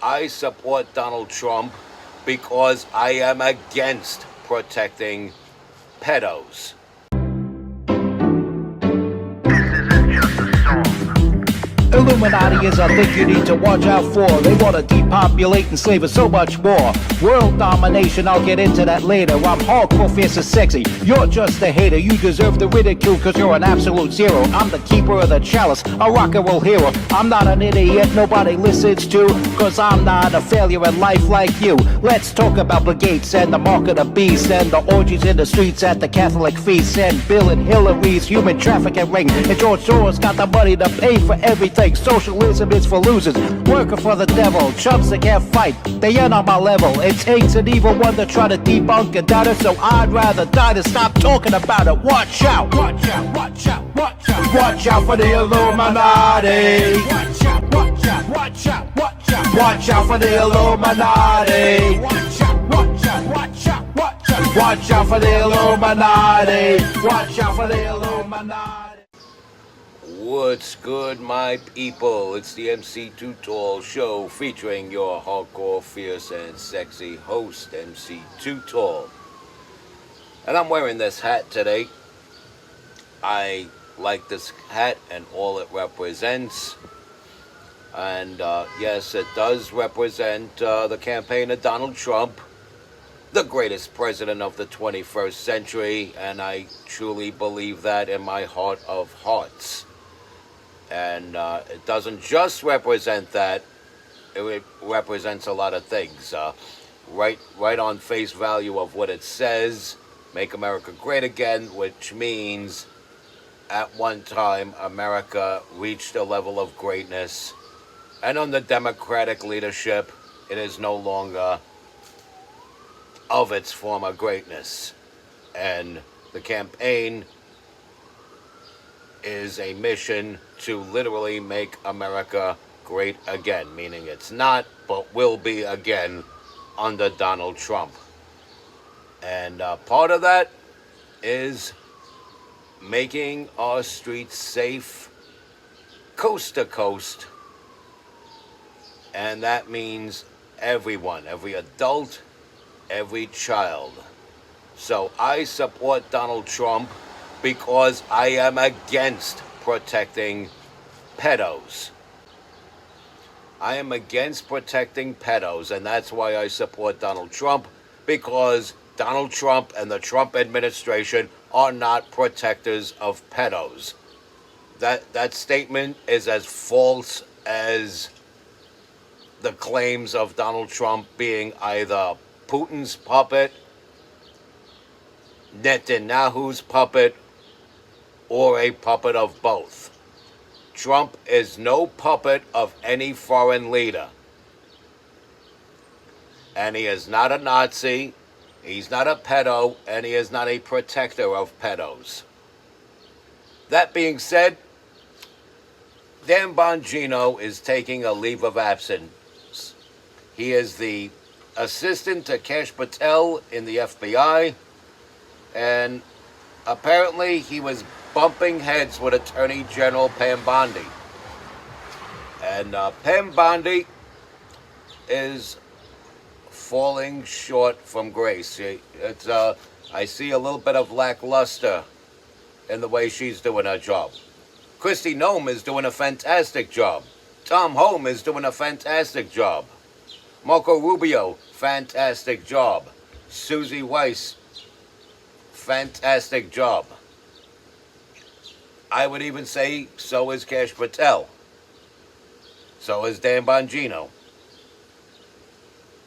I support Donald Trump because I am against protecting pedos. Illuminati is a thing you need to watch out for. They want to depopulate and slave us so much more. World domination, I'll get into that later. I'm hardcore, fierce and sexy. You're just a hater. You deserve the ridicule because you're an absolute zero. I'm the keeper of the chalice, a rock and roll hero. I'm not an idiot nobody listens to, because I'm not a failure in life like you. Let's talk about Bill Gates and the mark of the beast and the orgies in the streets at the Catholic feasts and Bill and Hillary's human trafficking ring. And George Soros got the money to pay for everything. Socialism is for losers, working for the devil. Chumps that can't fight, they ain't on my level. It takes an evil one to try to debunk and doubt it, so I'd rather die than stop talking about it. Watch out, watch out, watch out, watch out. Watch out for the Illuminati. Watch out, watch out, watch out, watch out. Watch out for the Illuminati. Watch out, watch out, watch out, watch out. Watch out for the Illuminati. Watch out for the Illuminati. What's good, my people? It's the MC Too Tall show featuring your hardcore, fierce, and sexy host, MC Too Tall. And I'm wearing this hat today. I like this hat and all it represents. And yes, it does represent the campaign of Donald Trump, the greatest president of the 21st century. And I truly believe that in my heart of hearts. And it doesn't just represent that, it represents a lot of things. Right on face value of what it says, make America great again, which means at one time America reached a level of greatness, and under Democratic leadership, it is no longer of its former greatness. And the campaign is a mission to literally make America great again, meaning it's not, but will be again under Donald Trump. And part of that is making our streets safe, coast to coast, and that means everyone, every adult, every child. So I support Donald Trump because I am against protecting pedos. I am against protecting pedos, and that's why I support Donald Trump, because Donald Trump and the Trump administration are not protectors of pedos. That statement is as false as the claims of Donald Trump being either Putin's puppet, Netanyahu's puppet, or a puppet of both. Trump is no puppet of any foreign leader. And he is not a Nazi, he's not a pedo, and he is not a protector of pedos. That being said, Dan Bongino is taking a leave of absence. He is the assistant to Kash Patel in the FBI, and apparently he was bumping heads with Attorney General Pam Bondi. And Pam Bondi is falling short from grace. I see a little bit of lackluster in the way she's doing her job. Kristi Noem is doing a fantastic job. Tom Holm is doing a fantastic job. Marco Rubio, fantastic job. Susie Weiss, fantastic job. I would even say so is Kash Patel. So is Dan Bongino.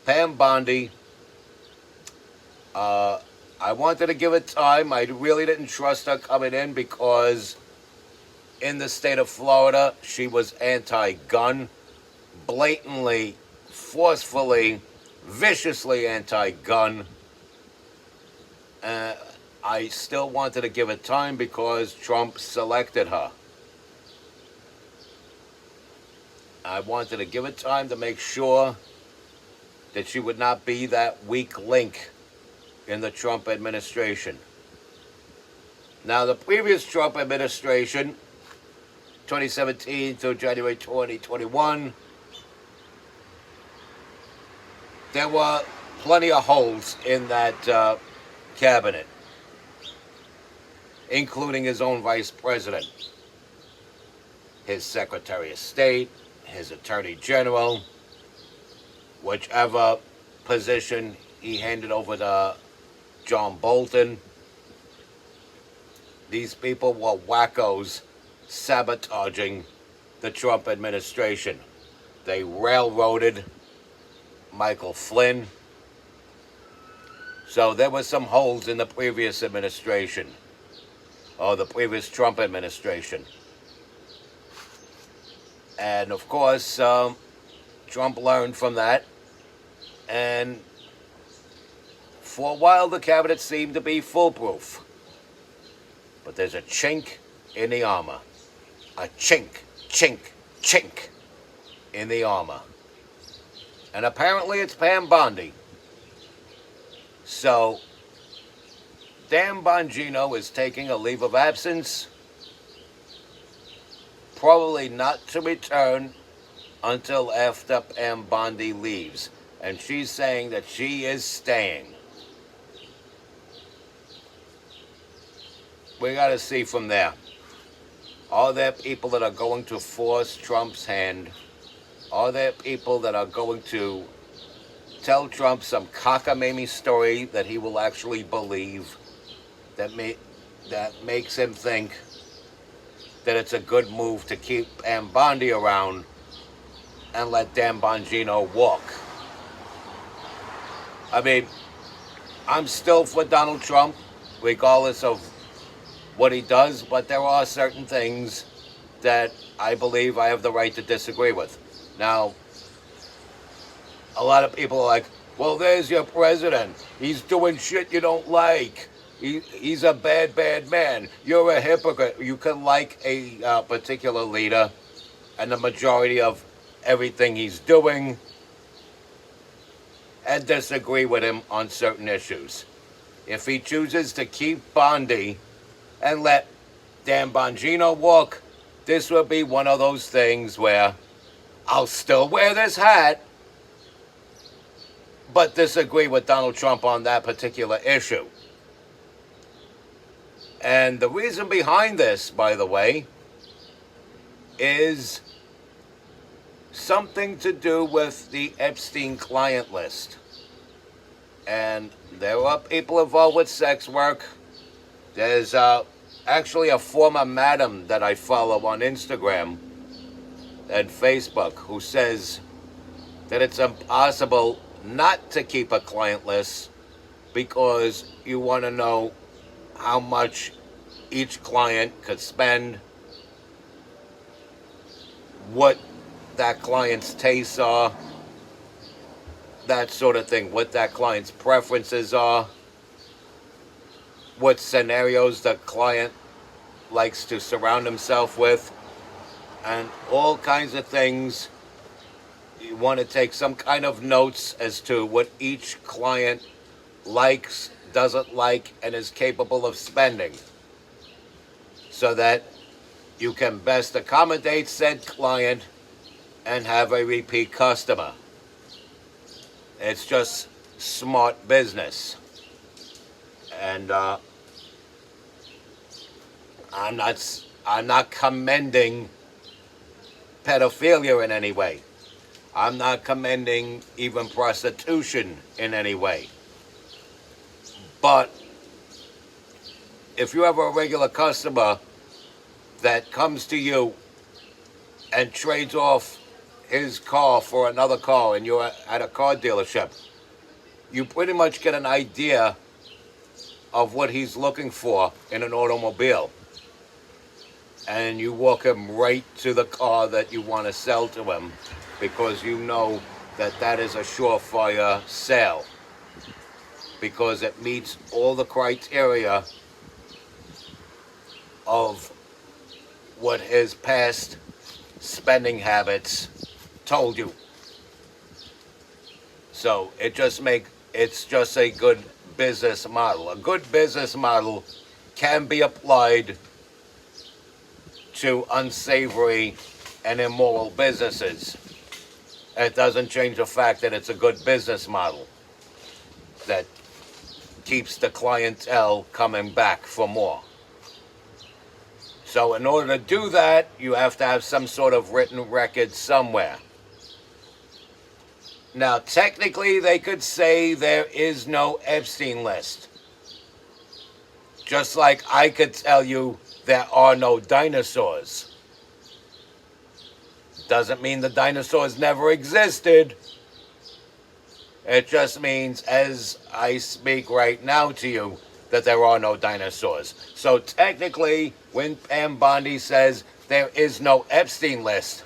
Pam Bondi, I wanted to give it time. I really didn't trust her coming in because in the state of Florida, she was anti-gun, blatantly, forcefully, viciously anti-gun. I still wanted to give it time because Trump selected her. I wanted to give it time to make sure that she would not be that weak link in the Trump administration. Now, the previous Trump administration, 2017 through January 2021, there were plenty of holes in that cabinet, including his own vice president, his secretary of state, his attorney general, whichever position he handed over to John Bolton. These people were wackos sabotaging the Trump administration. They railroaded Michael Flynn. So there were some holes in the previous administration, or the previous Trump administration. And of course, Trump learned from that. And for a while, the cabinet seemed to be foolproof. But there's a chink in the armor. A chink, chink, chink in the armor. And apparently it's Pam Bondi. So, Dan Bongino is taking a leave of absence, probably not to return until after Pam Bondi leaves. And she's saying that she is staying. We got to see from there. Are there people that are going to force Trump's hand? Are there people that are going to tell Trump some cockamamie story that he will actually believe, that makes him think that it's a good move to keep Pam Bondi around and let Dan Bongino walk? I mean, I'm still for Donald Trump, regardless of what he does, but there are certain things that I believe I have the right to disagree with. Now, a lot of people are like, well, there's your president. He's doing shit you don't like. He's a bad, bad man. You're a hypocrite. You can like a particular leader and the majority of everything he's doing and disagree with him on certain issues. If he chooses to keep Bondi and let Dan Bongino walk, this will be one of those things where I'll still wear this hat, but disagree with Donald Trump on that particular issue. And the reason behind this, by the way, is something to do with the Epstein client list. And there are people involved with sex work. There's actually a former madam that I follow on Instagram and Facebook who says that it's impossible not to keep a client list because you want to know how much each client could spend, what that client's tastes are, that sort of thing, what that client's preferences are, what scenarios the client likes to surround himself with, and all kinds of things. You want to take some kind of notes as to what each client likes, doesn't like, and is capable of spending, so that you can best accommodate said client and have a repeat customer. It's just smart business. And I'm not commending pedophilia in any way. I'm not commending even prostitution in any way. But if you have a regular customer that comes to you and trades off his car for another car and you're at a car dealership, you pretty much get an idea of what he's looking for in an automobile. And you walk him right to the car that you want to sell to him because you know that that is a surefire sale, because it meets all the criteria of what his past spending habits told you. So it's just a good business model. A good business model can be applied to unsavory and immoral businesses. It doesn't change the fact that it's a good business model that keeps the clientele coming back for more. So in order to do that, you have to have some sort of written record somewhere. Now, technically, they could say there is no Epstein list. Just like I could tell you there are no dinosaurs. Doesn't mean the dinosaurs never existed. It just means, as I speak right now to you, that there are no dinosaurs. So technically, when Pam Bondi says there is no Epstein list,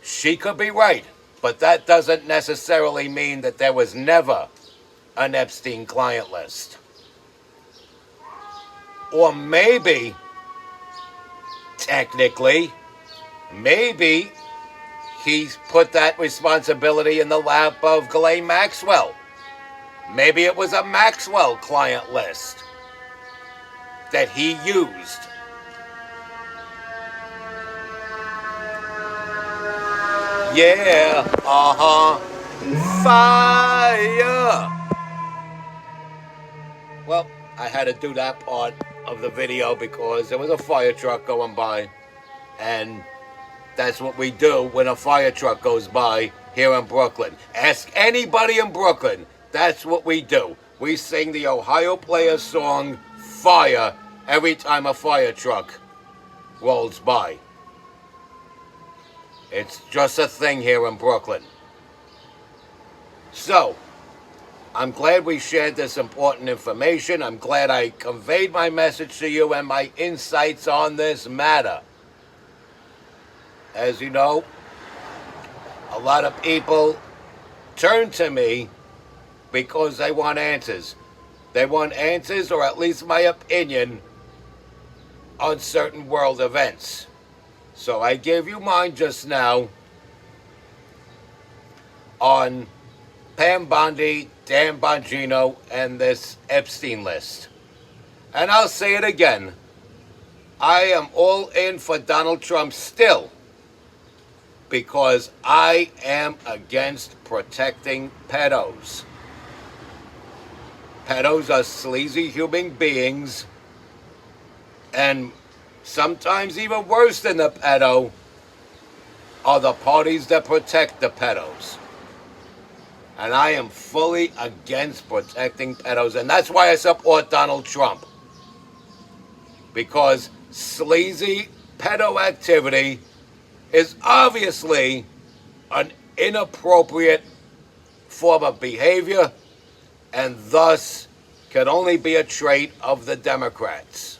she could be right. But that doesn't necessarily mean that there was never an Epstein client list. Or maybe, technically, maybe he's put that responsibility in the lap of Ghislaine Maxwell. Maybe it was a Maxwell client list that he used. Yeah, fire! Well, I had to do that part of the video because there was a fire truck going by, and that's what we do when a fire truck goes by here in Brooklyn. Ask anybody in Brooklyn. That's what we do. We sing the Ohio Players song, Fire, every time a fire truck rolls by. It's just a thing here in Brooklyn. So, I'm glad we shared this important information. I'm glad I conveyed my message to you and my insights on this matter. As you know, a lot of people turn to me because they want answers. They want answers, or at least my opinion, on certain world events. So I gave you mine just now on Pam Bondi, Dan Bongino, and this Epstein list. And I'll say it again. I am all in for Donald Trump still, because I am against protecting pedos. Pedos are sleazy human beings, and sometimes even worse than the pedo are the parties that protect the pedos. And I am fully against protecting pedos, and that's why I support Donald Trump. Because sleazy pedo activity is obviously an inappropriate form of behavior, and thus can only be a trait of the Democrats.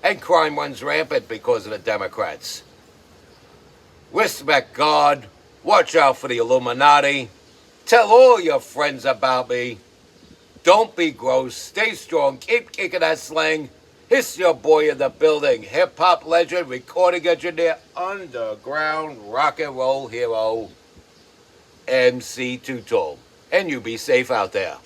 And crime runs rampant because of the Democrats. Respect God. Watch out for the Illuminati. Tell all your friends about me. Don't be gross. Stay strong. Keep kicking that slang. It's your boy in the building. Hip-hop legend, recording engineer, underground rock and roll hero, MC Too Tall. And you be safe out there.